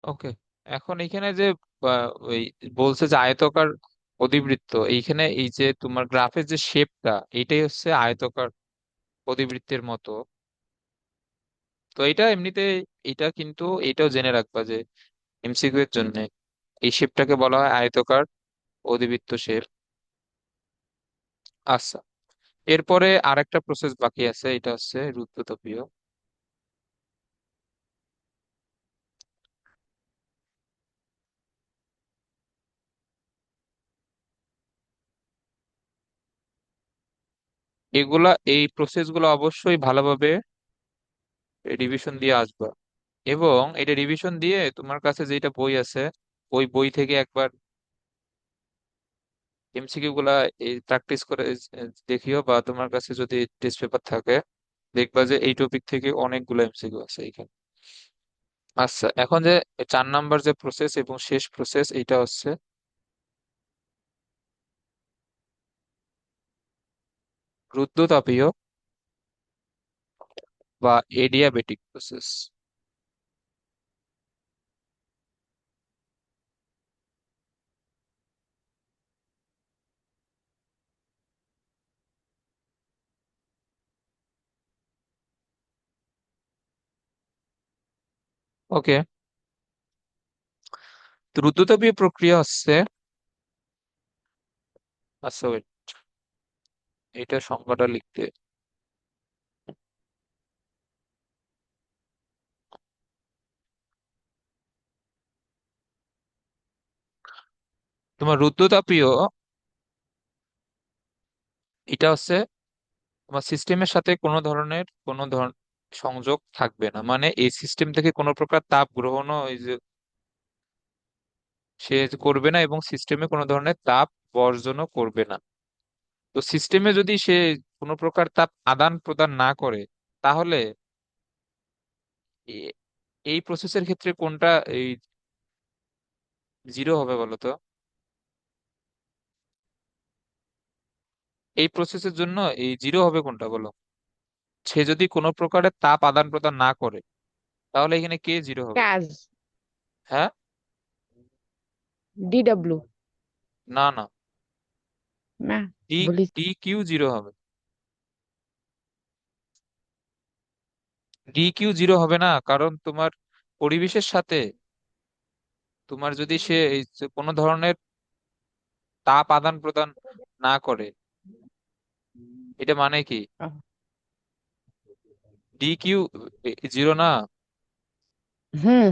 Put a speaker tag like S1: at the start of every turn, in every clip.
S1: ওকে, এখন এখানে যে ওই বলছে যে আয়তকার অধিবৃত্ত, এইখানে এই যে তোমার গ্রাফের যে শেপটা, এইটাই হচ্ছে আয়তকার অধিবৃত্তের মতো। তো এটা এমনিতে, এটা কিন্তু এটাও জেনে রাখবা যে এমসিকিউ এর জন্য এই শেপটাকে বলা হয় আয়তকার অধিবৃত্ত শেপ। আচ্ছা, এরপরে আরেকটা প্রসেস বাকি আছে, এটা হচ্ছে রুদ্ধতাপীয়। এই প্রসেস গুলো অবশ্যই ভালোভাবে রিভিশন দিয়ে আসবা, এবং এটা রিভিশন দিয়ে তোমার কাছে যেটা বই আছে ওই বই থেকে একবার এমসিকিউ গুলা প্র্যাকটিস করে দেখিও, বা তোমার কাছে যদি টেস্ট পেপার থাকে দেখবা যে এই টপিক থেকে অনেকগুলো এমসিকিউ আছে এখানে। আচ্ছা, এখন যে 4 নাম্বার যে প্রসেস এবং শেষ প্রসেস, এটা হচ্ছে রুদ্ধতাপীয় বা এডিয়াবেটিক প্রসেস। ওকে, তো রুদ্ধতাপীয় প্রক্রিয়া হচ্ছে, আচ্ছা wait, এটা সংজ্ঞাটা লিখতে, তোমার রুদ্ধতাপীয়, এটা হচ্ছে তোমার সিস্টেমের সাথে কোনো ধরনের সংযোগ থাকবে না, মানে এই সিস্টেম থেকে কোনো প্রকার তাপ গ্রহণও এই যে সে করবে না, এবং সিস্টেমে কোনো ধরনের তাপ বর্জনও করবে না। তো সিস্টেমে যদি সে কোনো প্রকার তাপ আদান প্রদান না করে, তাহলে এ- এই প্রসেসের ক্ষেত্রে কোনটা এই জিরো হবে বলো তো? এই প্রসেসের জন্য এই জিরো হবে কোনটা বলো? সে যদি কোনো প্রকারের তাপ আদান প্রদান না করে, তাহলে এখানে কে জিরো হবে?
S2: কাজ।
S1: হ্যাঁ।
S2: ডিডব্লিউ।
S1: না না,
S2: না,
S1: ডি
S2: বলি।
S1: ডি কিউ জিরো হবে। ডি কিউ জিরো হবে না, কারণ তোমার পরিবেশের সাথে তোমার যদি সে এই যে কোনো ধরনের তাপ আদান প্রদান না করে, এটা মানে কি? ডি কিউ জিরো না।
S2: হুম।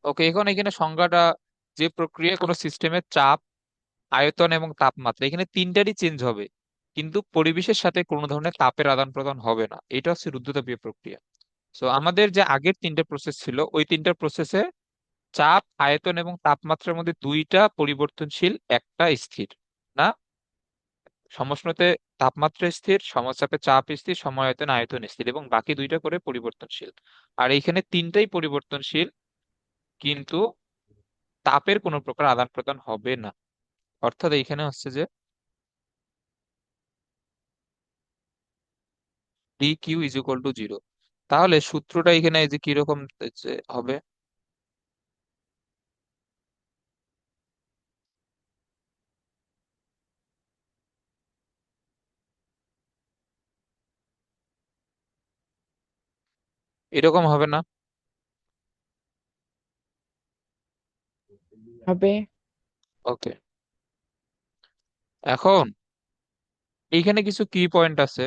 S1: ওকে, এখন এখানে সংজ্ঞাটা, যে প্রক্রিয়ায় কোনো সিস্টেমের চাপ, আয়তন এবং তাপমাত্রা, এখানে তিনটারই চেঞ্জ হবে, কিন্তু পরিবেশের সাথে কোনো ধরনের তাপের আদান প্রদান হবে না, এটা হচ্ছে রুদ্ধতাপীয় প্রক্রিয়া। সো আমাদের যে আগের তিনটে প্রসেস ছিল, ওই তিনটা প্রসেসে চাপ, আয়তন এবং তাপমাত্রার মধ্যে দুইটা পরিবর্তনশীল, একটা স্থির। না, সমষ্ণতে তাপমাত্রা স্থির, সমচাপে চাপ স্থির, সমায়তন আয়তন স্থির, এবং বাকি দুইটা করে পরিবর্তনশীল। আর এইখানে তিনটাই পরিবর্তনশীল, কিন্তু তাপের কোনো প্রকার আদান প্রদান হবে না। অর্থাৎ এইখানে হচ্ছে যে d Q is equal to zero. তাহলে সূত্রটা এখানে এই যে কিরকম যে হবে, এরকম হবে না?
S2: হবে।
S1: ওকে, এখন এইখানে কিছু কি পয়েন্ট আছে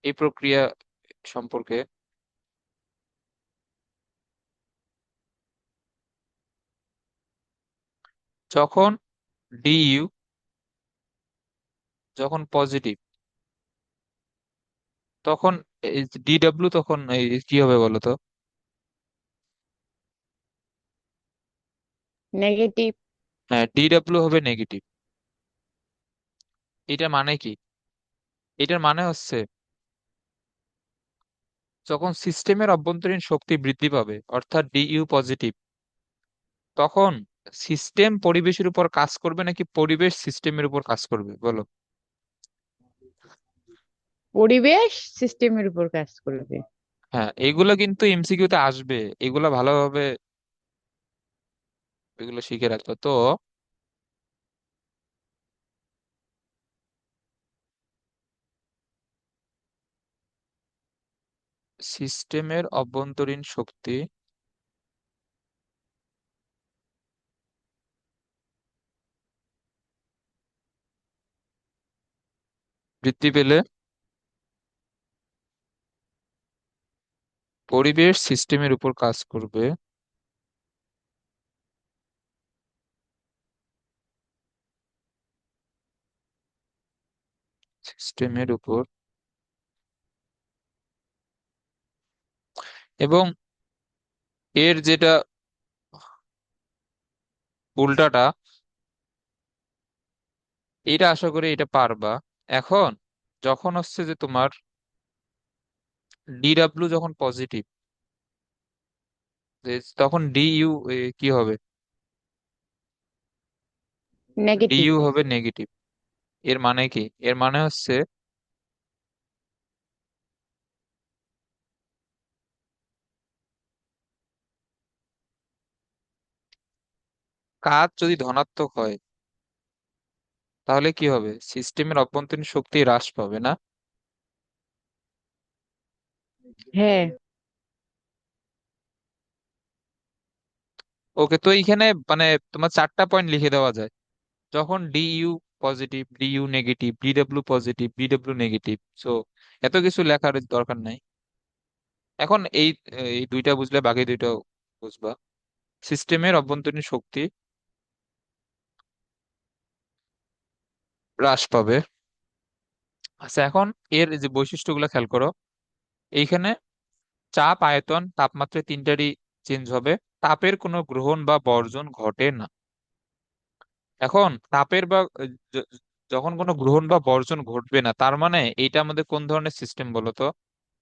S1: এই প্রক্রিয়া সম্পর্কে। যখন ডি ইউ যখন পজিটিভ, তখন ডি ডাব্লিউ তখন কি হবে বলো তো?
S2: নেগেটিভ।
S1: হ্যাঁ, ডি ডাব্লিউ হবে নেগেটিভ। এটা মানে কি? এটার মানে হচ্ছে যখন সিস্টেমের অভ্যন্তরীণ শক্তি বৃদ্ধি পাবে, অর্থাৎ ডি ইউ পজিটিভ, তখন সিস্টেম পরিবেশের উপর কাজ করবে নাকি পরিবেশ সিস্টেমের উপর কাজ করবে বলো?
S2: পরিবেশ সিস্টেমের উপর কাজ করবে।
S1: হ্যাঁ, এগুলো কিন্তু এমসিকিউ তে আসবে, এগুলো ভালোভাবে এগুলো শিখে রাখতো তো। সিস্টেমের অভ্যন্তরীণ শক্তি বৃদ্ধি পেলে পরিবেশ সিস্টেমের উপর কাজ করবে। সিস্টেমের উপর, এবং এর যেটা উল্টাটা, এটা আশা করি এটা পারবা। এখন যখন হচ্ছে যে তোমার ডিডাব্লিউ যখন পজিটিভ, তখন ডিইউ কি হবে?
S2: নেগেটিভ।
S1: ডিইউ হবে নেগেটিভ। এর মানে কি? এর মানে হচ্ছে কাজ যদি ধনাত্মক হয় তাহলে কি হবে? সিস্টেমের অভ্যন্তরীণ শক্তি হ্রাস পাবে না?
S2: হ্যাঁ।
S1: ওকে, তো এইখানে মানে তোমার চারটা পয়েন্ট লিখে দেওয়া যায়। যখন DU positive, DU negative, DW positive, DW negative. So এত কিছু লেখার দরকার নাই। এখন এই এই দুইটা বুঝলে বাকি দুইটাও বুঝবা। সিস্টেমের অভ্যন্তরীণ শক্তি হ্রাস পাবে। আচ্ছা, এখন এর যে বৈশিষ্ট্যগুলো খেয়াল করো। এইখানে চাপ, আয়তন, তাপমাত্রা তিনটারই চেঞ্জ হবে। তাপের কোনো গ্রহণ বা বর্জন ঘটে না। এখন তাপের বা য- যখন কোনো গ্রহণ বা বর্জন ঘটবে না, তার মানে এটা আমাদের কোন ধরনের সিস্টেম বলতো?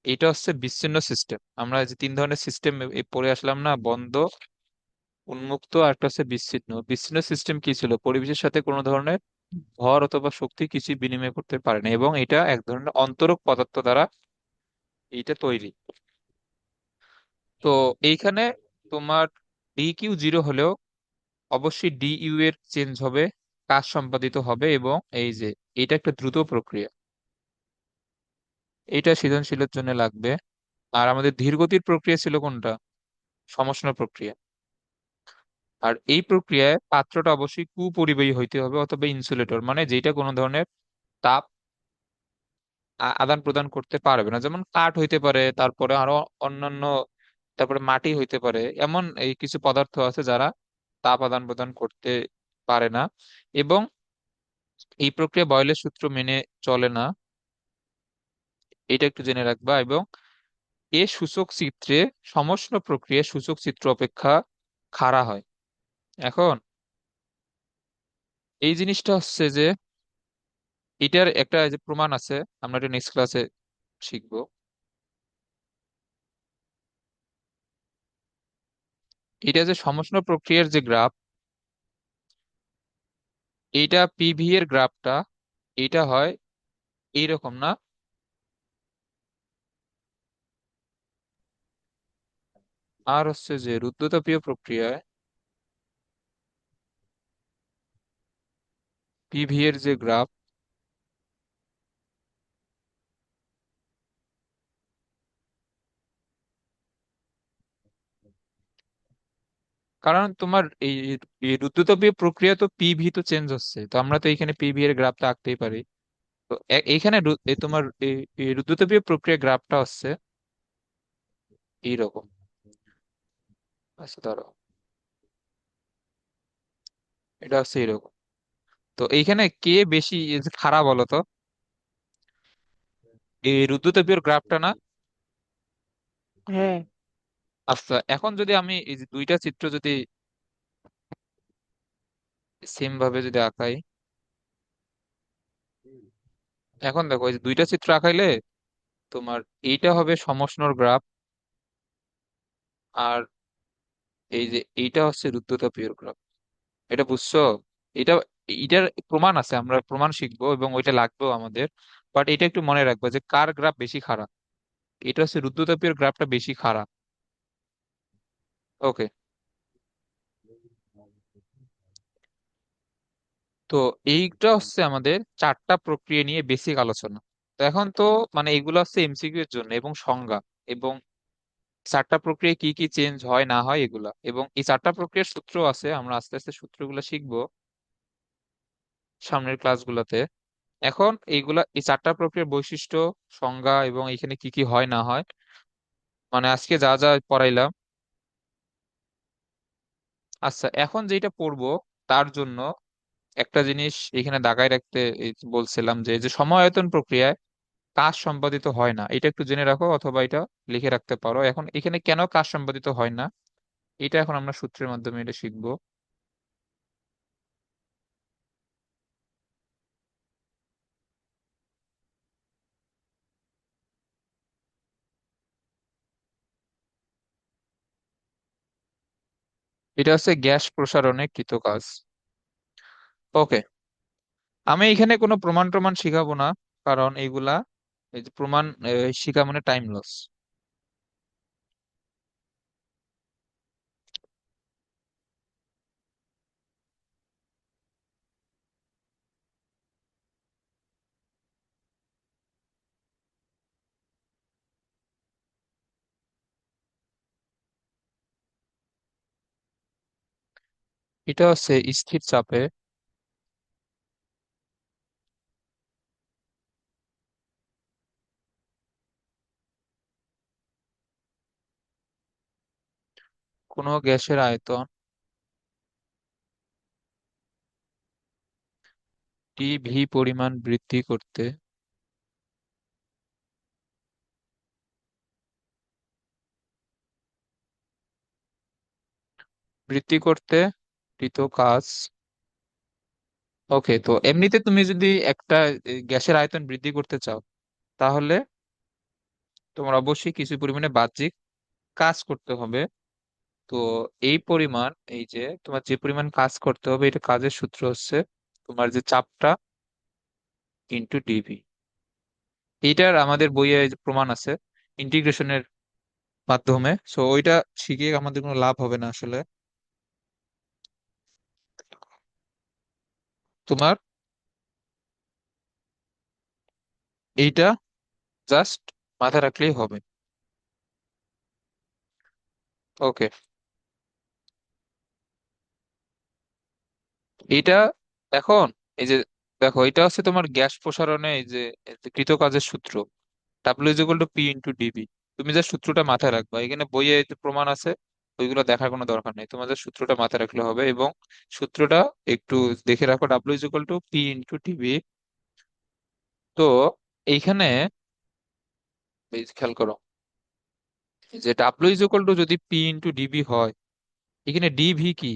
S1: এটা হচ্ছে বিচ্ছিন্ন সিস্টেম। আমরা যে তিন ধরনের সিস্টেম পড়ে আসলাম না, বন্ধ, উন্মুক্ত, আর একটা হচ্ছে বিচ্ছিন্ন। বিচ্ছিন্ন সিস্টেম কি ছিল? পরিবেশের সাথে কোনো ধরনের ভর অথবা শক্তি কিছু বিনিময় করতে পারে না, এবং এটা এক ধরনের অন্তরক পদার্থ দ্বারা এইটা তৈরি। তো এইখানে তোমার ডিকিউ জিরো হলেও অবশ্যই ডিইউ এর চেঞ্জ হবে, কাজ সম্পাদিত হবে, এবং এই যে এটা একটা দ্রুত প্রক্রিয়া, এটা সৃজনশীলের জন্য লাগবে। আর আমাদের ধীরগতির প্রক্রিয়া ছিল কোনটা? সমষ্ণ প্রক্রিয়া। আর এই প্রক্রিয়ায় পাত্রটা অবশ্যই কুপরিবাহী হইতে হবে, অথবা ইনসুলেটর, মানে যেটা কোনো ধরনের তাপ আদান প্রদান করতে পারবে না। যেমন কাঠ হইতে পারে, তারপরে আরো অন্যান্য, তারপরে মাটি হইতে পারে। এমন এই কিছু পদার্থ আছে যারা তাপ আদান প্রদান করতে পারে না, এবং এই প্রক্রিয়া বয়লের সূত্র মেনে চলে না। এটা একটু জেনে রাখবা। এবং এ সূচক চিত্রে সমষ্ণ প্রক্রিয়া সূচক চিত্র অপেক্ষা খাড়া হয়। এখন এই জিনিসটা হচ্ছে যে এটার একটা যে প্রমাণ আছে, আমরা এটা নেক্সট ক্লাসে শিখবো। এটা যে সমষ্ণ প্রক্রিয়ার যে গ্রাফ, এইটা পিভি এর গ্রাফটা, এটা হয় এইরকম না? আর হচ্ছে যে রুদ্ধতাপীয় প্রক্রিয়ায় পিভি এর যে গ্রাফ, কারণ তোমার এই রুদ্ধতাপীয় প্রক্রিয়া তো পিভি তো চেঞ্জ হচ্ছে, তো আমরা তো এখানে পিভি এর গ্রাফটা আঁকতেই পারি। তো এইখানে তোমার এই রুদ্ধতাপীয় প্রক্রিয়া গ্রাফটা হচ্ছে এইরকম। আচ্ছা ধরো এটা হচ্ছে এইরকম। তো এইখানে কে বেশি এই যে খারাপ বলো তো? এই রুদ্ধতাপীয় গ্রাফটা না?
S2: হ্যাঁ।
S1: আচ্ছা, এখন যদি আমি এই যে দুইটা চিত্র যদি সেম ভাবে যদি আঁকাই, এখন দেখো এই যে দুইটা চিত্র আঁকাইলে তোমার এইটা হবে সমষ্ণর গ্রাফ, আর এই যে এইটা হচ্ছে রুদ্ধতাপীয় গ্রাফ। এটা বুঝছো? এটা, এটার প্রমাণ আছে, আমরা প্রমাণ শিখবো এবং ওইটা লাগবেও আমাদের। বাট এটা একটু মনে রাখবো যে কার গ্রাফ বেশি খারাপ। এটা হচ্ছে রুদ্ধতাপীয় গ্রাফটা বেশি খারাপ। ওকে। তো এইটা হচ্ছে আমাদের চারটা প্রক্রিয়া নিয়ে বেসিক আলোচনা। তো এখন তো মানে এগুলো হচ্ছে এমসিকিউ এর জন্য এবং সংজ্ঞা, এবং চারটা প্রক্রিয়া কি কি চেঞ্জ হয় না হয় এগুলা, এবং এই চারটা প্রক্রিয়ার সূত্র আছে, আমরা আস্তে আস্তে সূত্রগুলো শিখবো সামনের ক্লাসগুলোতে। এখন এইগুলা, এই চারটা প্রক্রিয়ার বৈশিষ্ট্য, সংজ্ঞা এবং এখানে কি কি হয় না হয়, মানে আজকে যা যা পড়াইলাম। আচ্ছা, এখন যেটা পড়বো তার জন্য একটা জিনিস এখানে দাগায় রাখতে এই যে বলছিলাম, যে যে সমায়তন প্রক্রিয়ায় কাজ সম্পাদিত হয় না, এটা একটু জেনে রাখো অথবা এটা লিখে রাখতে পারো। এখন এখানে কেন কাজ সম্পাদিত হয় না, এটা এখন আমরা সূত্রের মাধ্যমে এটা শিখবো। এটা হচ্ছে গ্যাস প্রসারণে কৃত কাজ। ওকে, আমি এখানে কোনো প্রমাণ টমাণ শিখাবো না, কারণ এইগুলা, এই যে প্রমাণ শিখা মানে টাইম লস। এটা হচ্ছে স্থির চাপে কোনো গ্যাসের আয়তন টিভি পরিমাণ বৃদ্ধি করতে কৃত কাজ। ওকে, তো এমনিতে তুমি যদি একটা গ্যাসের আয়তন বৃদ্ধি করতে চাও, তাহলে তোমার অবশ্যই কিছু পরিমাণে বাহ্যিক কাজ করতে হবে। তো এই পরিমাণ, এই যে তোমার যে পরিমাণ কাজ করতে হবে, এটা কাজের সূত্র হচ্ছে তোমার যে চাপটা ইন্টু ডিভি। এইটার আমাদের বইয়ে এই যে প্রমাণ আছে ইন্টিগ্রেশনের মাধ্যমে, সো ওইটা শিখে আমাদের কোনো লাভ হবে না আসলে। তোমার এইটা জাস্ট মাথায় রাখলেই হবে। ওকে, এইটা এখন, এই যে দেখো, এটা হচ্ছে তোমার গ্যাস প্রসারণে এই যে কৃত কাজের সূত্র, W is equal two P into DB. তুমি যে সূত্রটা মাথায় রাখবা, এখানে বইয়ে যে প্রমাণ আছে ওইগুলো দেখার কোনো দরকার নেই, তোমাদের সূত্রটা মাথায় রাখলে হবে। এবং সূত্রটা একটু দেখে রাখো, W is equal two P into DB. তো এইখানে এই যে খেয়াল করো, যে ডাব্লিউ ইজ ইকুয়াল টু যদি পি ইন্টু ডিবি হয়, এখানে ডিভি কি,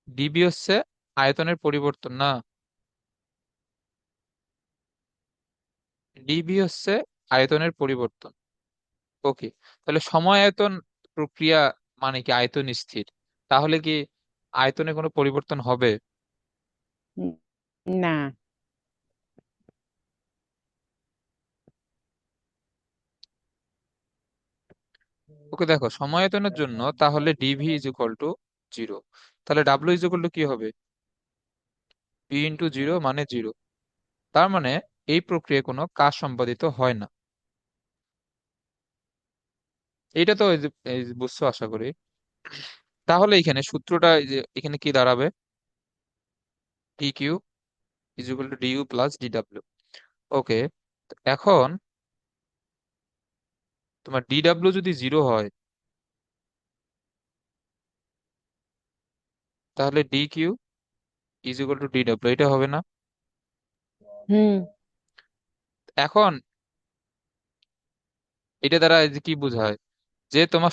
S1: ডিবি হচ্ছে আয়তনের পরিবর্তন না, ডিবি হচ্ছে আয়তনের পরিবর্তন। ওকে, তাহলে সময় আয়তন প্রক্রিয়া মানে কি আয়তন স্থির, তাহলে কি আয়তনে কোনো পরিবর্তন হবে?
S2: উম, না।
S1: ওকে, দেখো সমায়তনের জন্য তাহলে dv is equal to zero, তাহলে ডাব্লিউ ইজ ইকুয়াল টু কি হবে, পি ইন্টু জিরো মানে জিরো। তার মানে এই প্রক্রিয়ায় কোনো কাজ সম্পাদিত হয় না। এটা তো এই যে বুঝছো আশা করি। তাহলে এখানে সূত্রটা, এই যে এখানে কি দাঁড়াবে, T Q is equal to D U plus D W. Okay, এখন তোমার ডিডাব্লিউ যদি জিরো হয়, তাহলে D Q is equal to D W, এটা হবে না?
S2: হুম।
S1: এখন এটা দ্বারা এই যে কি বোঝায়, যে তোমার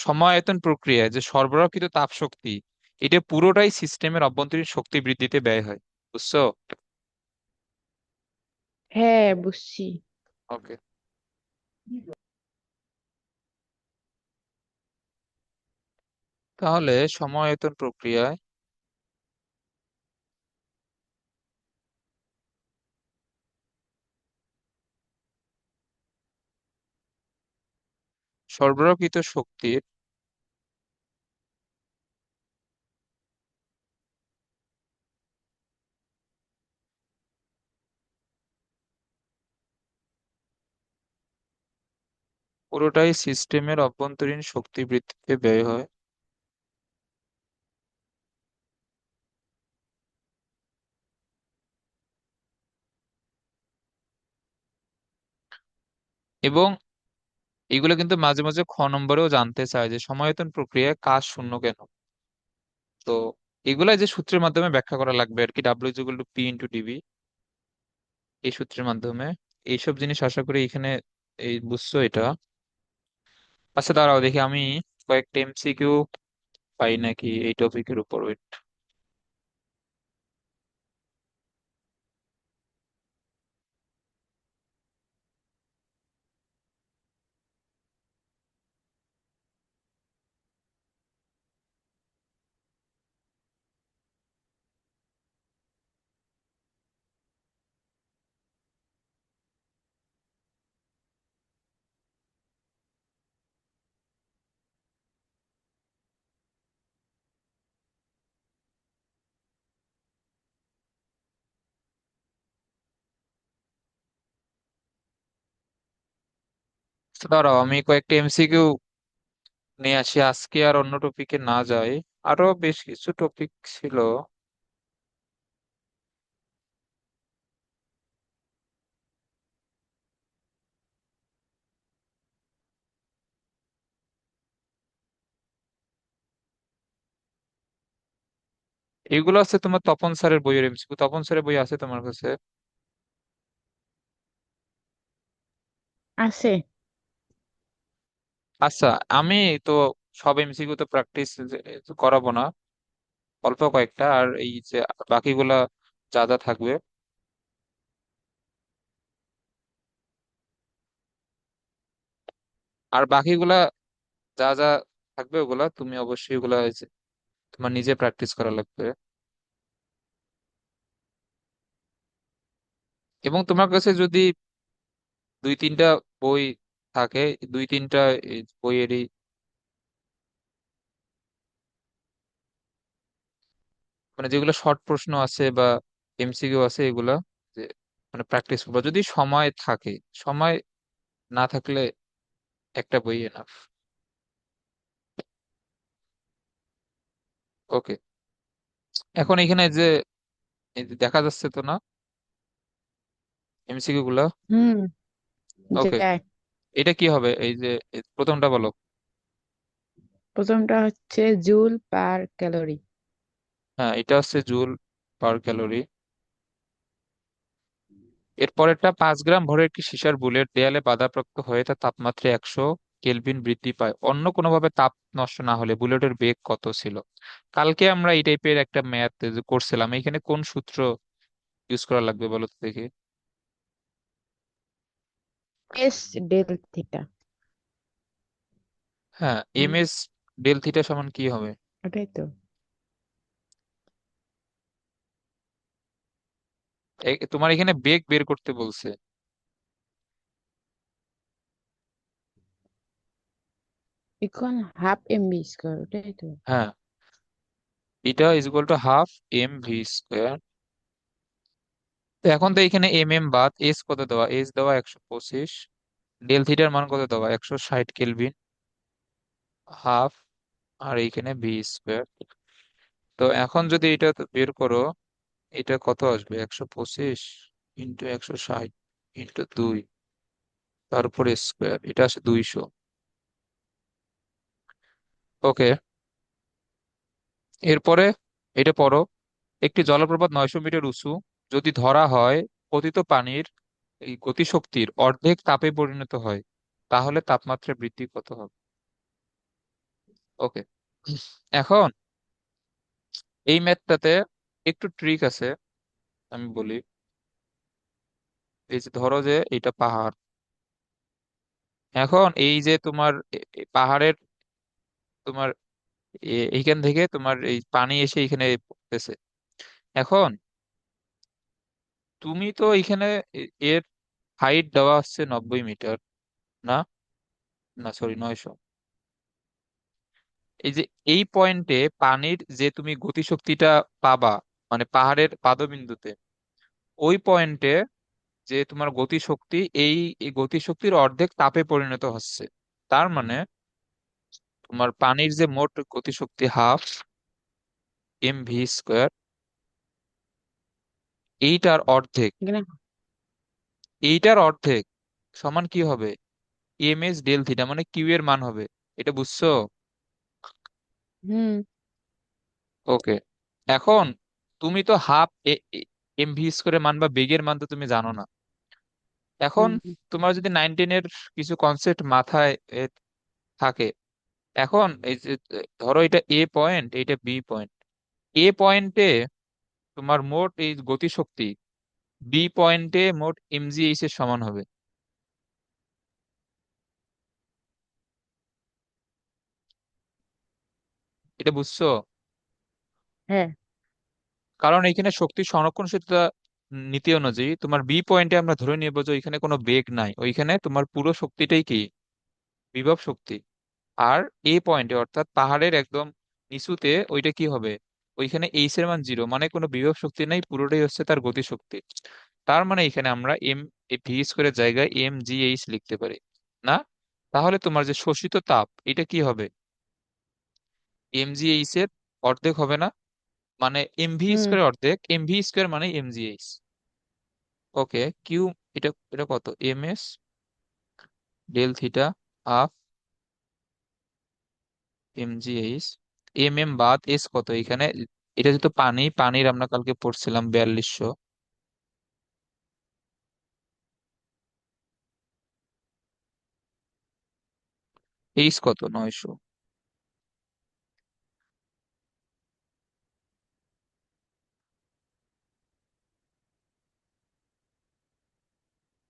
S1: সমায়তন প্রক্রিয়ায় যে সরবরাহকৃত তাপ শক্তি, এটা পুরোটাই সিস্টেমের অভ্যন্তরীণ শক্তি বৃদ্ধিতে ব্যয় হয়। বুঝছো?
S2: হ্যাঁ, বুঝছি।
S1: ওকে, তাহলে সমায়তন প্রক্রিয়ায় সরবরাহকৃত শক্তির পুরোটাই সিস্টেমের অভ্যন্তরীণ শক্তি বৃদ্ধিতে ব্যয় হয় এবং এগুলো কিন্তু মাঝে মাঝে খ নম্বরেও জানতে চায় যে সমায়তন প্রক্রিয়ায় কাজ শূন্য কেন। তো এগুলা যে সূত্রের মাধ্যমে ব্যাখ্যা করা লাগবে আর কি, W is equal two P into DB, এই সূত্রের মাধ্যমে এইসব জিনিস আশা করি এখানে এই বুঝছো এটা। আচ্ছা দাঁড়াও দেখি আমি কয়েকটা এমসিকিউ পাই নাকি এই টপিকের উপর। Wait. তো দাঁড়াও আমি কয়েকটা এমসিকিউ নিয়ে আসি, আজকে আর অন্য টপিকে না যাই। আরো বেশ কিছু টপিক ছিল। এগুলো আছে তোমার তপন স্যারের বইয়ের এমসিকিউ, তপন স্যারের বই আছে তোমার কাছে?
S2: আছে।
S1: আচ্ছা, আমি তো সব এমসিকিউ তো প্র্যাকটিস করাবো না, অল্প কয়েকটা, আর এই যে বাকিগুলা যা যা থাকবে, আর বাকিগুলা যা যা থাকবে ওগুলা তুমি অবশ্যই ওগুলা এই যে তোমার নিজে প্র্যাকটিস করা লাগবে। এবং তোমার কাছে যদি দুই তিনটা বই থাকে, দুই তিনটা এই বইয়েরই মানে যেগুলো শর্ট প্রশ্ন আছে বা এমসিকিউ আছে এগুলা, যে মানে প্র্যাকটিস করবা যদি সময় থাকে। সময় না থাকলে একটা বই এনাফ। ওকে, এখন এখানে যে এই যে দেখা যাচ্ছে তো না এমসিকিউ গুলা?
S2: হুম।
S1: ওকে,
S2: যায়।
S1: এটা কি হবে এই যে প্রথমটা বলো।
S2: প্রথমটা হচ্ছে জুল পার ক্যালোরি।
S1: হ্যাঁ, এটা হচ্ছে জুল পার ক্যালোরি। এরপরেরটা, 5 গ্রাম ভরের একটি সীসার বুলেট দেয়ালে বাধাপ্রাপ্ত হয়ে তার তাপমাত্রা 100 কেলভিন বৃদ্ধি পায়, অন্য কোনোভাবে তাপ নষ্ট না হলে বুলেটের বেগ কত ছিল? কালকে আমরা এই টাইপের একটা ম্যাথ করছিলাম, এখানে কোন সূত্র ইউজ করা লাগবে বলো তো দেখি।
S2: S del theta.
S1: হ্যাঁ,
S2: হুম,
S1: এম এস ডেল থিটা সমান কি হবে?
S2: ওটাই তো।
S1: তোমার এখানে বেগ বের করতে বলছে।
S2: এখন হাফ এমবি স্কোয়ার, ওটাই তো।
S1: হ্যাঁ, এটা is equal to half m v square. তো এখন তো এখানে এম এম বাদ, এস কত দেওয়া, এস দেওয়া 125, ডেল থিটার মান কত দেওয়া 160 কেলভিন, হাফ, আর এইখানে ভি স্কোয়ার। তো এখন যদি এটা তো বের করো, এটা কত আসবে, 125 ইন্টু 160 ইন্টু 2, তারপরে স্কোয়ার, এটা আসে 200। ওকে, এরপরে এটা পড়ো। একটি জলপ্রপাত 900 মিটার উঁচু, যদি ধরা হয় পতিত পানির এই গতিশক্তির অর্ধেক তাপে পরিণত হয়, তাহলে তাপমাত্রা বৃদ্ধি কত হবে? ওকে, এখন এই ম্যাথটাতে একটু ট্রিক আছে, আমি বলি। এই যে ধরো যে এটা পাহাড়, এখন এই যে তোমার পাহাড়ের তোমার এইখান থেকে তোমার এই পানি এসে এখানে পড়তেছে। এখন তুমি তো এখানে এর হাইট দেওয়া হচ্ছে 90 মিটার, না, না সরি 900। এই যে এই পয়েন্টে পানির যে তুমি গতিশক্তিটা পাবা, মানে পাহাড়ের পাদবিন্দুতে, ওই পয়েন্টে যে তোমার গতিশক্তি, এই এই গতিশক্তির অর্ধেক তাপে পরিণত হচ্ছে। তার মানে তোমার পানির যে মোট গতিশক্তি হাফ mv², এইটার অর্ধেক,
S2: এখানে
S1: এইটার অর্ধেক সমান কি হবে? ms ডেল থিটা, মানে কিউ এর মান হবে। এটা বুঝছো?
S2: হুম
S1: ওকে। এখন তুমি তো হাফ mv² মান বা বেগের মান তো তুমি জানো না। এখন
S2: হুম
S1: তোমার যদি 9-10-এর কিছু কনসেপ্ট মাথায় থাকে, এখন এই যে ধরো এটা এ পয়েন্ট, এটা বি পয়েন্ট। এ পয়েন্টে তোমার মোট এই গতিশক্তি বি পয়েন্টে মোট mgh এর সমান হবে। এটা বুঝছো?
S2: হ্যাঁ
S1: কারণ এখানে শক্তি সংরক্ষণশীলতা নীতি অনুযায়ী তোমার বি পয়েন্টে আমরা ধরে নিব যে ওইখানে কোনো বেগ নাই, ওইখানে তোমার পুরো শক্তিটাই কি বিভব শক্তি। আর এ পয়েন্টে অর্থাৎ পাহাড়ের একদম নিচুতে ওইটা কি হবে? ওইখানে এইচ এর মান 0, মানে কোনো বিভব শক্তি নাই, পুরোটাই হচ্ছে তার গতিশক্তি। তার মানে এখানে আমরা v² জায়গায় mgh লিখতে পারি না? তাহলে তোমার যে শোষিত তাপ এটা কি হবে? mgh এর অর্ধেক হবে না? মানে mv²
S2: হুম
S1: অর্ধেক, mv² মানে mgh। ওকে, কিউ, এটা এটা কত? ms del theta half mgh। বাদ এস কত এখানে? এটা যেহেতু পানি, পানির আমরা কালকে পড়ছিলাম 4200। এইচ কত? 900।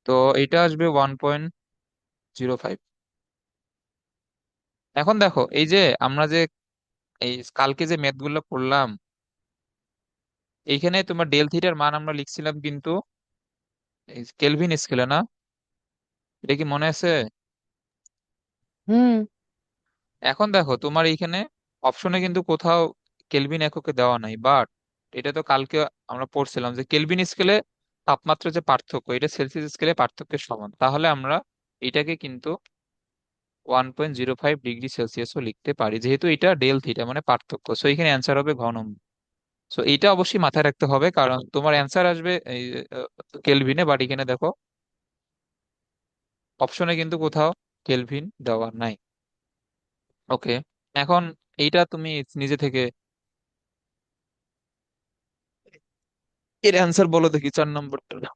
S1: তো এটা আসবে 1.05। এখন দেখো এই যে আমরা যে এই কালকে যে ম্যাথ গুলো করলাম, এইখানে তোমার ডেল থিটার মান আমরা লিখছিলাম কিন্তু কেলভিন স্কেলে না? এটা কি মনে আছে?
S2: হুম
S1: এখন দেখো তোমার এইখানে অপশনে কিন্তু কোথাও কেলভিন এককে দেওয়া নাই, বাট এটা তো কালকে আমরা পড়ছিলাম যে কেলভিন স্কেলে তাপমাত্রার যে পার্থক্য এটা সেলসিয়াস স্কেলে পার্থক্যের সমান। তাহলে আমরা এটাকে কিন্তু 1.05 ডিগ্রি সেলসিয়াসও লিখতে পারি, যেহেতু এটা ডেল থিটা মানে পার্থক্য। সো এখানে অ্যান্সার হবে ঘ নম্বর। সো এইটা অবশ্যই মাথায় রাখতে হবে, কারণ তোমার অ্যান্সার আসবে এই কেলভিনে, বাট এখানে দেখো অপশনে কিন্তু কোথাও কেলভিন দেওয়া নাই। ওকে, এখন এইটা তুমি নিজে থেকে এর অ্যান্সার বলো দেখি, 4 নম্বরটা।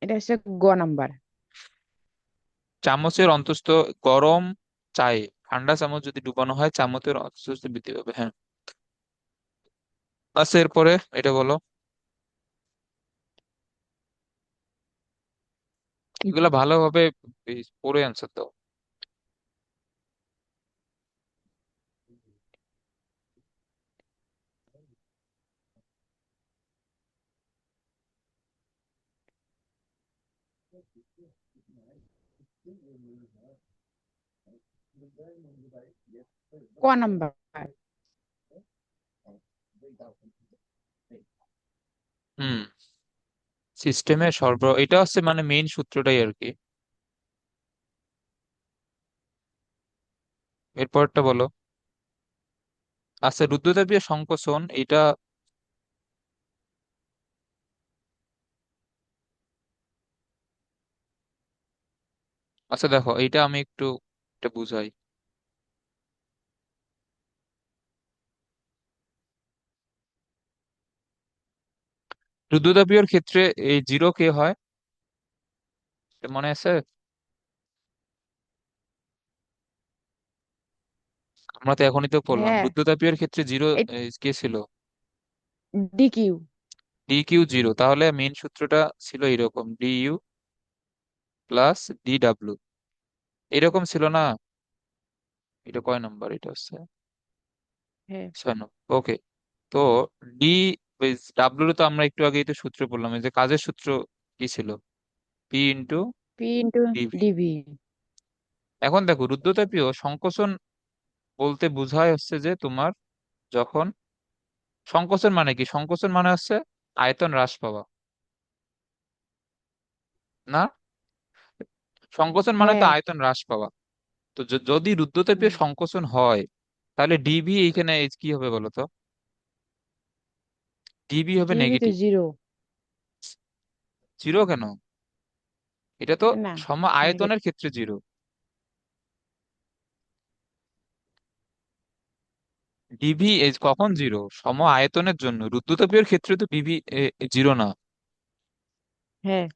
S2: এটা হচ্ছে গ নাম্বার।
S1: চামচের অন্তঃস্থ গরম চায়ে ঠান্ডা চামচ যদি ডুবানো হয় চামচের অন্তঃস্থ বৃদ্ধি পাবে, হ্যাঁ। আচ্ছা, এরপরে এটা বলো। এগুলা ভালোভাবে পড়ে অ্যান্সার দাও।
S2: ক নাম্বার।
S1: হুম, সিস্টেমে এটা হচ্ছে মানে মেইন সূত্রটাই আর কি। এরপরটা বলো। আচ্ছা, রুদ্রতাপীয় সংকোচন এটা। আচ্ছা দেখো, এইটা আমি একটু এটা বুঝাই। রুদ্রতাপীয়র ক্ষেত্রে এই জিরো কে হয়, এটা মনে আছে? আমরা তো এখনই তো পড়লাম
S2: হ্যাঁ
S1: রুদ্রতাপীয়র ক্ষেত্রে জিরো কে ছিল?
S2: D q.
S1: dq0। তাহলে মেইন সূত্রটা ছিল এরকম, du+dw, এরকম ছিল না? এটা কয় নম্বর? এটা হচ্ছে
S2: হ্যাঁ
S1: 6 নম্বর। ওকে। তো ডি ডাব্লিউ তো আমরা একটু আগেই তো সূত্র বললাম, এই যে কাজের সূত্র কি ছিল? P × dv।
S2: ডিভি।
S1: এখন দেখো রুদ্রতাপীয় সংকোচন বলতে বোঝায় হচ্ছে যে তোমার যখন সংকোচন মানে কি? সংকোচন মানে হচ্ছে আয়তন হ্রাস পাওয়া, না? সংকোচন মানে তো
S2: হ্যাঁ।
S1: আয়তন হ্রাস পাওয়া। তো যদি রুদ্ধতাপীয়
S2: হুম,
S1: সংকোচন হয়, তাহলে ডিভি এইখানে কি হবে বলো তো? ডিভি হবে
S2: ডিবি তো
S1: নেগেটিভ।
S2: জিরো।
S1: জিরো কেন? এটা তো
S2: না,
S1: সম আয়তনের
S2: নেগেটিভ।
S1: ক্ষেত্রে জিরো। ডিভি কখন জিরো? সম আয়তনের জন্য। রুদ্ধতাপীয় ক্ষেত্রে তো ডিভি জিরো না।
S2: হ্যাঁ।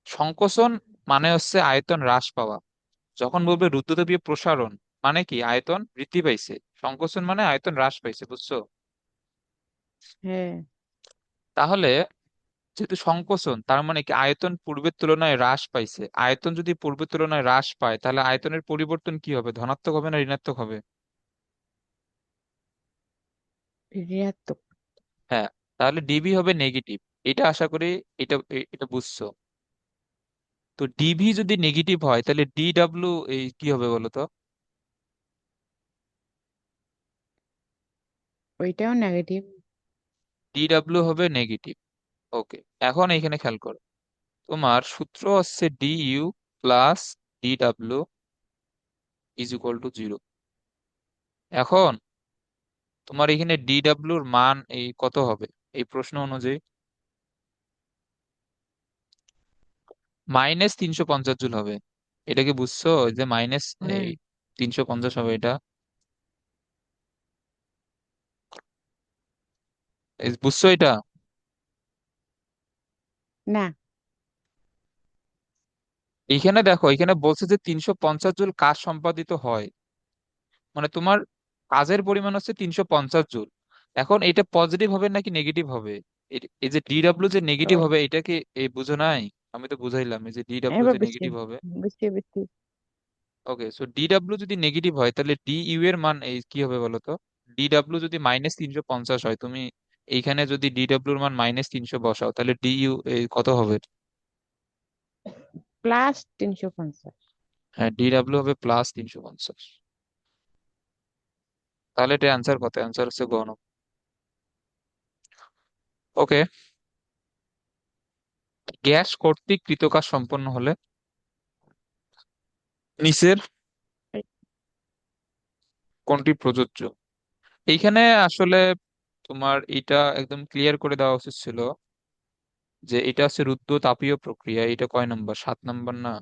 S1: সংকোচন মানে হচ্ছে আয়তন হ্রাস পাওয়া। যখন বলবে রুদ্ধতাপীয় প্রসারণ, মানে কি আয়তন বৃদ্ধি পাইছে। সংকোচন মানে আয়তন হ্রাস পাইছে, বুঝছো?
S2: হ্যাঁ।
S1: তাহলে যেহেতু সংকোচন, তার মানে কি আয়তন পূর্বের তুলনায় হ্রাস পাইছে। আয়তন যদি পূর্বের তুলনায় হ্রাস পায়, তাহলে আয়তনের পরিবর্তন কি হবে? ধনাত্মক হবে না ঋণাত্মক হবে?
S2: ঋণাত্মক।
S1: হ্যাঁ। তাহলে ডিভি হবে নেগেটিভ। এটা আশা করি এটা বুঝছো। তো ডিভি যদি নেগেটিভ হয়, তাহলে ডিডব্লিউ এই কি হবে বলো তো?
S2: ওইটাও নেগেটিভ।
S1: ডিডব্লিউ হবে নেগেটিভ। ওকে। এখন এইখানে খেয়াল করো, তোমার সূত্র হচ্ছে DU plus DW is equal to zero. এখন তোমার এখানে ডিডব্লিউর মান এই কত হবে এই প্রশ্ন অনুযায়ী? -350 জুল হবে। এটা কি বুঝছো? ওই যে মাইনাস
S2: হ্যাঁ।
S1: এই 350 হবে এটা। বুঝছো এটা?
S2: না।
S1: এইখানে দেখো, এখানে বলছে যে 350 জুল কাজ সম্পাদিত হয়, মানে তোমার কাজের পরিমাণ হচ্ছে 350 জুল। এখন এটা পজিটিভ হবে নাকি নেগেটিভ হবে? এই যে ডিডব্লিউ যে নেগেটিভ
S2: ও,
S1: হবে, এটা কি এই বুঝো নাই? আমি তো বুঝাইলাম এই যে ডিডব্লিউ
S2: এবার
S1: যে
S2: বুঝছি।
S1: নেগেটিভ হবে।
S2: বুঝছি, বুঝছি।
S1: ওকে, সো ডিডব্লিউ যদি নেগেটিভ হয়, তাহলে ডিইউ এর মান এই কি হবে বলো তো? ডিডব্লিউ যদি -350 হয়, তুমি এইখানে যদি ডিডব্লিউ এর মান -300 বসাও, তাহলে ডিইউ কত হবে?
S2: +350।
S1: হ্যাঁ, ডিডব্লিউ হবে +350। তাহলে এটা অ্যান্সার কত? অ্যান্সার হচ্ছে গ নম্বর। ওকে। গ্যাস কর্তৃক কৃতকাজ সম্পন্ন হলে নিচের কোনটি প্রযোজ্য? এইখানে আসলে তোমার এটা একদম ক্লিয়ার করে দেওয়া উচিত ছিল যে এটা হচ্ছে রুদ্ধ তাপীয় প্রক্রিয়া। এটা কয় নাম্বার? 7 নাম্বার না?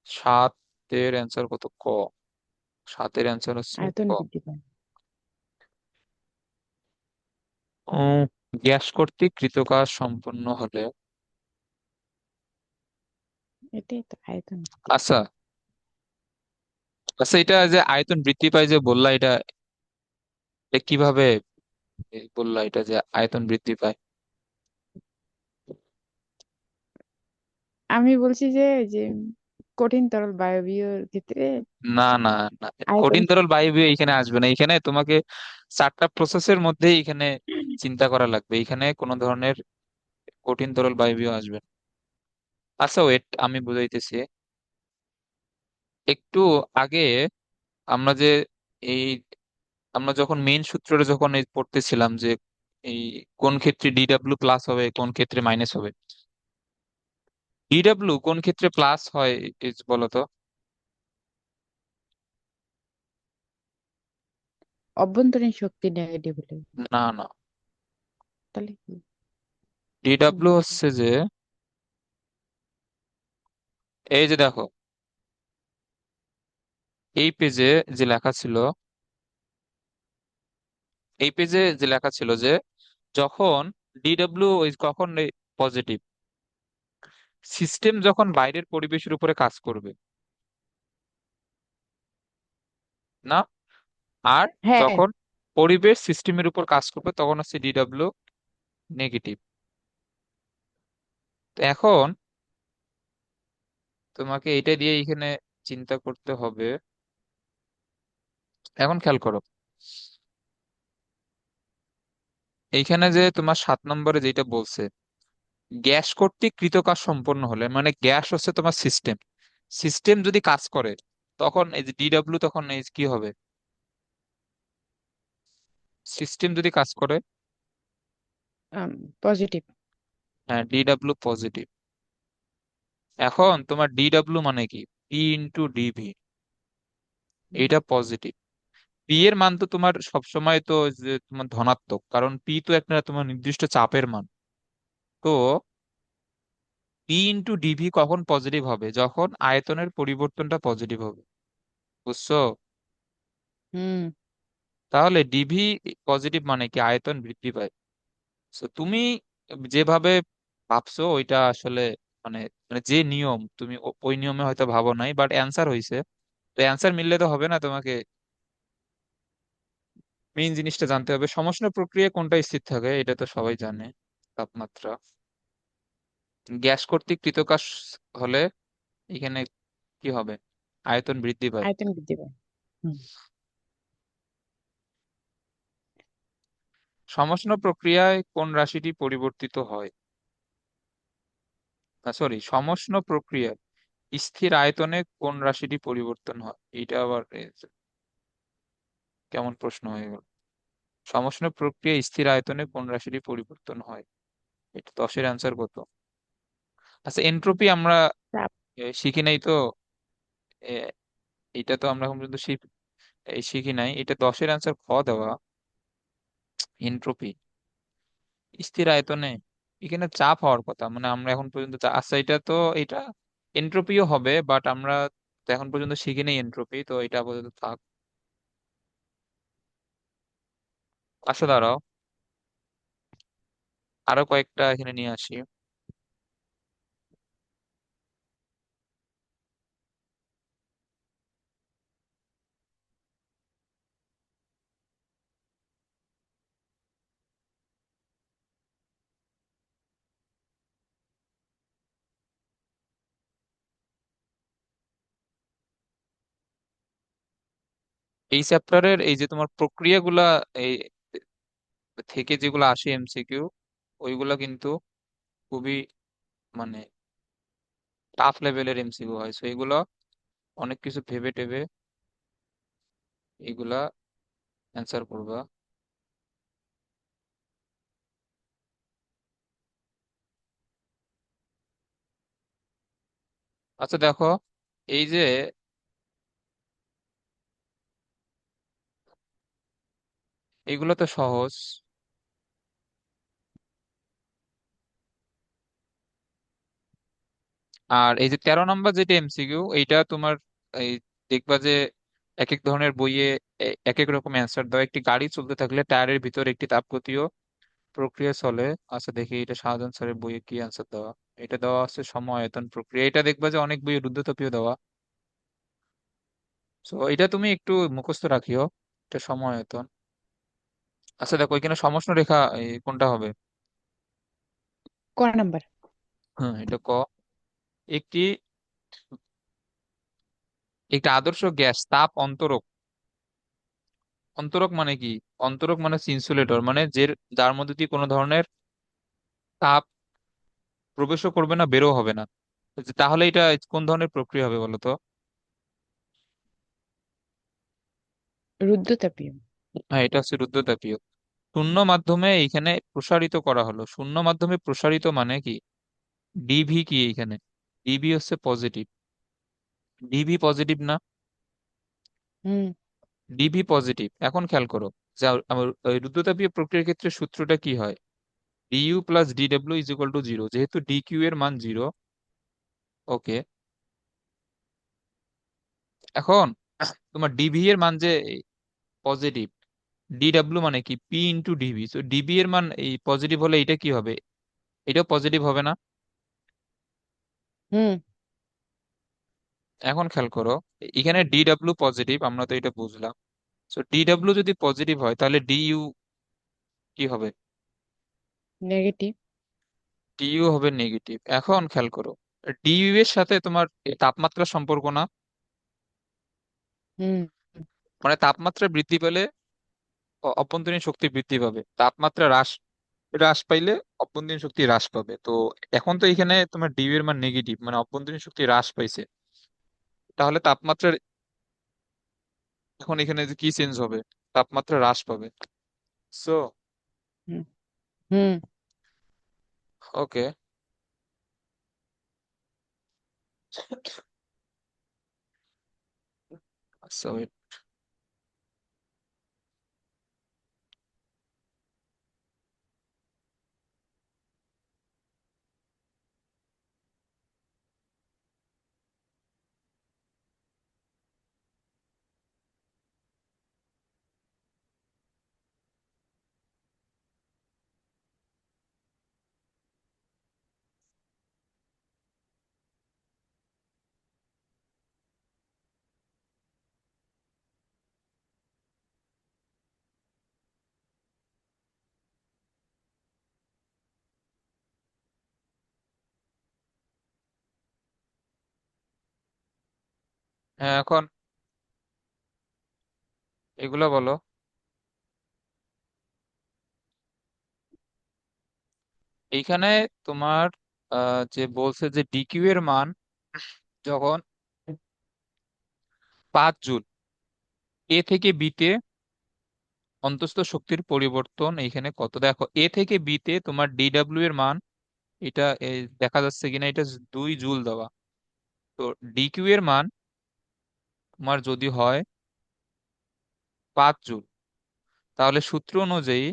S1: 7-এর অ্যান্সার কত? ক। 7-এর অ্যান্সার হচ্ছে ক।
S2: আয়তন বৃদ্ধি পায়।
S1: উম, গ্যাস কর্তৃক কৃতকাজ সম্পন্ন হলে।
S2: এটাই তো আয়তন বৃদ্ধি
S1: আচ্ছা। আচ্ছা, এটা যে আয়তন বৃদ্ধি পায় যে বললা, এটা কিভাবে বললা এটা যে আয়তন বৃদ্ধি পায়?
S2: আমি বলছি যে যে কঠিন তরল বায়বীয় ক্ষেত্রে
S1: না, না, না।
S2: আয়তন।
S1: কঠিন তরল বায়বীয় এখানে আসবে না। এখানে তোমাকে 4টা প্রসেসের মধ্যেই এখানে চিন্তা করা লাগবে। এখানে কোনো ধরনের কঠিন তরল বায়বীয় আসবে না। আচ্ছা, ওয়েট, আমি বুঝাইতেছি। একটু আগে আমরা যে এই আমরা যখন মেইন সূত্রটা যখন এই পড়তেছিলাম যে এই কোন ক্ষেত্রে ডিডব্লিউ প্লাস হবে, কোন ক্ষেত্রে মাইনাস হবে। ডিডব্লিউ কোন ক্ষেত্রে প্লাস হয় বলো তো?
S2: অভ্যন্তরীণ শক্তি নেগেটিভ হলে।
S1: না, না।
S2: তাহলে কি?
S1: ডিডব্লিউ
S2: উম,
S1: হচ্ছে যে এই যে দেখো, এই পেজে যে লেখা ছিল, এই পেজে যে লেখা ছিল যে যখন ডিডব্লিউ কখন পজিটিভ, সিস্টেম যখন বাইরের পরিবেশের উপরে কাজ করবে, না? আর
S2: হ্যাঁ।
S1: যখন পরিবেশ সিস্টেমের উপর কাজ করবে, তখন হচ্ছে ডিডব্লিউ নেগেটিভ। তো এখন তোমাকে এটা দিয়ে এখানে চিন্তা করতে হবে। এখন খেয়াল করো, এইখানে যে তোমার 7 নম্বরে যেটা বলছে, গ্যাস কর্তৃক কৃতকাজ সম্পন্ন হলে, মানে গ্যাস হচ্ছে তোমার সিস্টেম। সিস্টেম যদি কাজ করে, তখন এই যে ডিডব্লিউ তখন এই কি হবে? সিস্টেম যদি কাজ করে,
S2: পজিটিভ।
S1: হ্যাঁ, ডিডব্লিউ পজিটিভ। এখন তোমার ডিডব্লিউ মানে কি? পি ইন্টু ডিভি, এইটা পজিটিভ। পি এর মান তো তোমার সবসময় তো যে তোমার ধনাত্মক, কারণ পি তো একটা তোমার নির্দিষ্ট চাপের মান। তো পি ইন্টু ডিভি কখন পজিটিভ হবে? যখন আয়তনের পরিবর্তনটা পজিটিভ হবে। বুঝছো?
S2: হুম।
S1: তাহলে ডিভি পজিটিভ মানে কি? আয়তন বৃদ্ধি পায়। So, তুমি যেভাবে ভাবছো ওইটা আসলে মানে মানে যে নিয়ম তুমি ওই নিয়মে হয়তো ভাবো নাই, বাট অ্যান্সার হয়েছে। তো অ্যান্সার মিললে তো হবে না, তোমাকে মেইন জিনিসটা জানতে হবে। সমষ্ণ প্রক্রিয়া কোনটা স্থির থাকে এটা তো সবাই জানে, তাপমাত্রা। গ্যাস কর্তৃক কৃতকাজ হলে এখানে কি হবে? আয়তন বৃদ্ধি পায়।
S2: আয়তন বৃদ্ধি পায়। হুম।
S1: সমষ্ণ প্রক্রিয়ায় কোন রাশিটি পরিবর্তিত হয়? সরি, সমষ্ণ প্রক্রিয়ায় স্থির আয়তনে কোন রাশিটি পরিবর্তন হয়? এটা আবার কেমন প্রশ্ন হয়ে গেল? সমষ্ণ প্রক্রিয়া স্থির আয়তনে কোন রাশিটি পরিবর্তন হয়? এটা 10-এর অ্যান্সার কত? আচ্ছা, এনট্রপি আমরা
S2: চাপ।
S1: শিখি নাই তো। এ, এটা তো আমরা এখন পর্যন্ত শিখি নাই। এটা 10-এর অ্যান্সার খ দেওয়া। এনট্রপি স্থির আয়তনে এখানে চাপ হওয়ার কথা, মানে আমরা এখন পর্যন্ত আচ্ছা এটা তো এটা এনট্রপিও হবে, বাট আমরা তো এখন পর্যন্ত শিখি নাই এনট্রপি, তো এটা আপাতত থাক। আচ্ছা দাঁড়াও, আরো কয়েকটা এখানে নিয়ে আসি। এই চ্যাপ্টারের এই যে তোমার প্রক্রিয়াগুলা এই থেকে যেগুলো আসে এমসিকিউ, ওইগুলা কিন্তু খুবই মানে টাফ লেভেলের এমসিকিউ হয়। সো এগুলো অনেক কিছু ভেবে টেবে এগুলা অ্যান্সার করবা। আচ্ছা দেখো, এই যে এগুলো তো সহজ। আর এই যে 13 নম্বর যেটা এমসিকিউ, এইটা তোমার এই দেখবা যে এক এক ধরনের বইয়ে এক এক রকম অ্যান্সার দেওয়া। একটি গাড়ি চলতে থাকলে টায়ারের ভিতরে একটি তাপগতীয় প্রক্রিয়া চলে। আচ্ছা দেখি এটা শাহজাহান স্যারের বইয়ে কি অ্যান্সার দেওয়া। এটা দেওয়া আছে সময় আয়তন প্রক্রিয়া। এটা দেখবা যে অনেক বইয়ে রুদ্ধতাপীয় দেওয়া। তো এটা তুমি একটু মুখস্থ রাখিও, এটা সময় আয়তন। আচ্ছা দেখো এখানে সমষ্ণ রেখা কোনটা হবে?
S2: ক নাম্বার।
S1: হ্যাঁ এটা ক। একটি একটি আদর্শ গ্যাস তাপ অন্তরক, অন্তরক মানে কি? অন্তরক মানে ইনসুলেটর, মানে যে যার মধ্যে দিয়ে কোনো ধরনের তাপ প্রবেশও করবে না, বেরো হবে না। তাহলে এটা কোন ধরনের প্রক্রিয়া হবে বলো তো?
S2: রুদ্ধতাপীয়।
S1: হ্যাঁ এটা হচ্ছে রুদ্ধতাপীয়। শূন্য মাধ্যমে এইখানে প্রসারিত করা হলো। শূন্য মাধ্যমে প্রসারিত মানে কি? ডিভি কি এইখানে? ডিভি হচ্ছে পজিটিভ। ডিভি পজিটিভ না?
S2: হুম।
S1: D V positive. এখন খেয়াল করো যে আমার ওই রুদ্ধতাপীয় প্রক্রিয়ার ক্ষেত্রে সূত্রটা কি হয়? DU plus DW is equal to zero. যেহেতু ডিকিউ এর মান জিরো, ওকে। এখন তোমার ডিভি এর মান যে পজিটিভ, ডিডব্লিউ মানে কি? P into dv. তো ডিভি এর মান এই পজিটিভ হলে এটা কি হবে? এটাও পজিটিভ হবে না?
S2: হুম।
S1: এখন খেয়াল করো, এখানে ডিডব্লিউ পজিটিভ, আমরা তো এটা বুঝলাম। তো ডিডব্লিউ যদি পজিটিভ হয় তাহলে ডিইউ কি হবে?
S2: নেগেটিভ।
S1: ডিইউ হবে নেগেটিভ। এখন খেয়াল করো, ডিইউ এর সাথে তোমার তাপমাত্রা সম্পর্ক না?
S2: হুম।
S1: মানে তাপমাত্রা বৃদ্ধি পেলে অভ্যন্তরীণ শক্তি বৃদ্ধি পাবে, তাপমাত্রা হ্রাস হ্রাস পাইলে অভ্যন্তরীণ শক্তি হ্রাস পাবে। তো এখন তো এখানে তোমার ডিইউ এর মান নেগেটিভ, মানে অভ্যন্তরীণ শক্তি হ্রাস পাইছে। তাহলে তাপমাত্রার এখন এখানে যে কি চেঞ্জ হবে? তাপমাত্রা হ্রাস পাবে। সো
S2: হুম। হুম।
S1: ওকে, আচ্ছা wait. হ্যাঁ, এখন এগুলা বলো। এইখানে তোমার যে বলছে যে ডিকিউ এর মান যখন 5 জুল, এ থেকে বিতে অন্তঃস্থ শক্তির পরিবর্তন এইখানে কত, দেখো এ থেকে বিতে তোমার ডিডব্লিউ এর মান, এটা দেখা যাচ্ছে কিনা, এটা 2 জুল দেওয়া। তো ডিকিউ এর মান তোমার যদি হয় 5 জুল, তাহলে সূত্র অনুযায়ী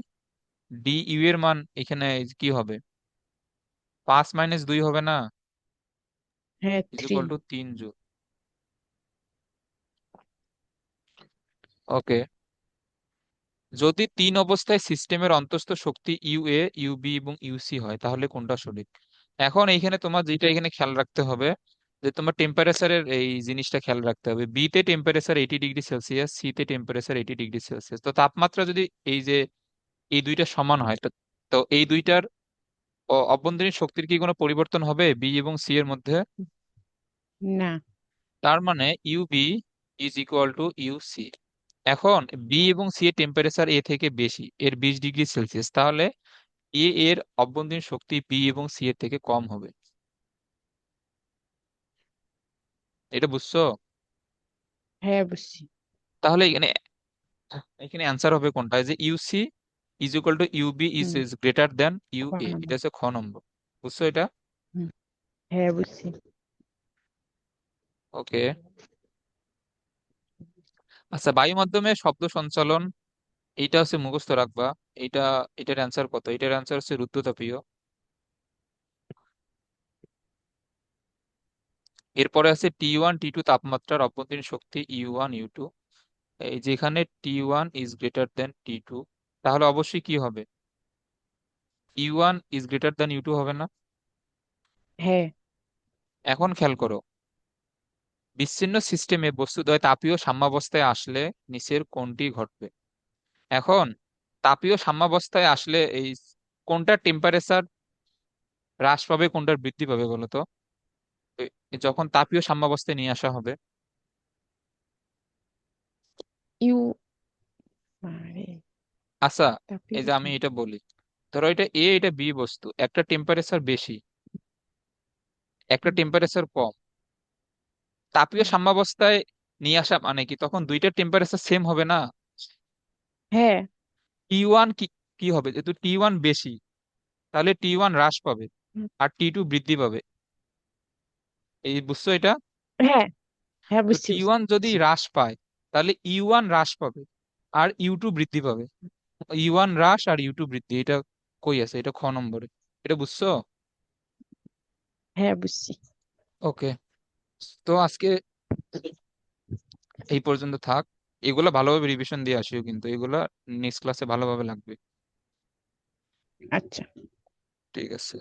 S1: ডিইউ এর মান এখানে কি হবে, 5 - 2 হবে না,
S2: হ্যাঁ,
S1: is
S2: three.
S1: Equal to 3 joule. Okay, যদি 3 অবস্থায় সিস্টেমের অন্তঃস্থ শক্তি ইউ এ, ইউ বি এবং ইউসি হয়, তাহলে কোনটা সঠিক? এখন এইখানে তোমার যেটা এখানে খেয়াল রাখতে হবে, যে তোমার টেম্পারেচারের এই জিনিসটা খেয়াল রাখতে হবে। বি তে টেম্পারেচার 80°C, সি তে টেম্পারেচার 80°C। তো তাপমাত্রা যদি এই যে এই দুইটা সমান হয়, তো তো এই দুইটার অভ্যন্তরীণ শক্তির কি কোনো পরিবর্তন হবে বি এবং সি এর মধ্যে?
S2: না।
S1: তার মানে ইউবি ইজ ইকুয়াল টু ইউসি। এখন বি এবং সি এর টেম্পারেচার এ থেকে বেশি, এর 20°C, তাহলে এ এর অভ্যন্তরীণ শক্তি বি এবং সি এর থেকে কম হবে। এটা বুঝছো?
S2: হ্যাঁ, বুঝছি।
S1: তাহলে এখানে এখানে অ্যান্সার হবে কোনটা, যে U C is equal to U B is
S2: hmm.
S1: Is greater than
S2: খ
S1: ইউ এ, এটা
S2: নম্বর।
S1: হচ্ছে খ নম্বর। বুঝছো এটা?
S2: হুম। হ্যাঁ, বুঝছি।
S1: ওকে। আচ্ছা, বায়ু মাধ্যমে শব্দ সঞ্চালন, এইটা হচ্ছে মুখস্থ রাখবা। এইটা, এটার অ্যান্সার কত? এটার অ্যান্সার হচ্ছে রুদ্ধতাপীয়। এরপরে আছে T1 T2 তাপমাত্রার অভ্যন্তরীণ শক্তি ইউ 1 ইউ 2। এই যেখানে T1 is greater then T2, তাহলে অবশ্যই কি হবে, u 1 is greater than u 2 হবে না?
S2: হ্যাঁ।
S1: এখন খেয়াল করো, বিচ্ছিন্ন সিস্টেমে বস্তুদ্বয় তাপীয় সাম্যাবস্থায় আসলে নিচের কোনটি ঘটবে? এখন তাপীয় সাম্যাবস্থায় আসলে এই কোনটার টেম্পারেচার হ্রাস পাবে, কোনটার বৃদ্ধি পাবে বলো তো? তো যখন তাপীয় সাম্যাবস্থায় নিয়ে আসা হবে।
S2: ইউ। আরে,
S1: আচ্ছা,
S2: তাপীয়
S1: এই যে আমি এটা বলি, ধরো এটা এ, এটা বি বস্তু, একটা টেম্পারেচার বেশি, একটা
S2: হুম,
S1: টেম্পারেচার কম। তাপীয়
S2: হুম।
S1: সাম্যাবস্থায় নিয়ে আসা মানে কি, তখন দুইটার টেম্পারেচার সেম হবে না?
S2: হ্যাঁ।
S1: T1 কি কি হবে, যেহেতু T1 বেশি, তাহলে T1 হ্রাস পাবে
S2: হুম।
S1: আর T2 বৃদ্ধি পাবে। এই বুঝছো এটা?
S2: হ্যাঁ, হ্যাঁ,
S1: তো
S2: বুঝছি,
S1: T1 যদি
S2: বুঝছি।
S1: হ্রাস পায়, তাহলে ইউ 1 হ্রাস পাবে আর ইউ 2 বৃদ্ধি পাবে। ইউ 1 হ্রাস আর ইউ 2 বৃদ্ধি, এটা কই আছে, এটা খ নম্বরে। এটা বুঝছো?
S2: হ্যাঁ, বুঝছি।
S1: ওকে, তো আজকে এই পর্যন্ত থাক। এগুলা ভালোভাবে রিভিশন দিয়ে আসিও, কিন্তু এগুলা নেক্সট ক্লাসে ভালোভাবে লাগবে।
S2: আচ্ছা।
S1: ঠিক আছে।